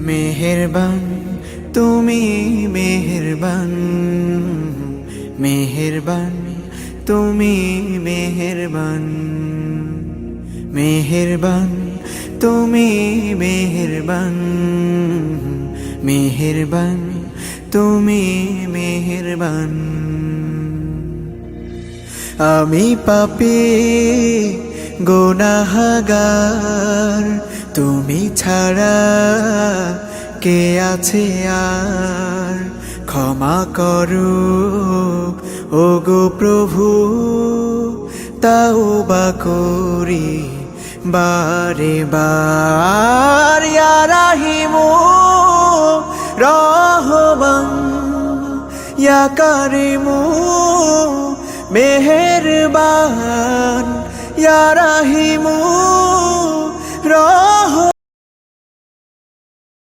মেহেরবান তুমি মেহেরবান, মেহেরবান তুমি মেহেরবান, মেহেরবান তুমি মেহেরবান, মেহেরবান তুমি মেহেরবান। আমি পাপী গুনাহগার, তুমি ছাড়া কে আছে আর? ক্ষমা করো ওগো প্রভু, তাওবা করি বারে বার। ইয়া রাহিমু রহমান, ইয়া কারিমু মেহেরবান, ইয়া রাহিমু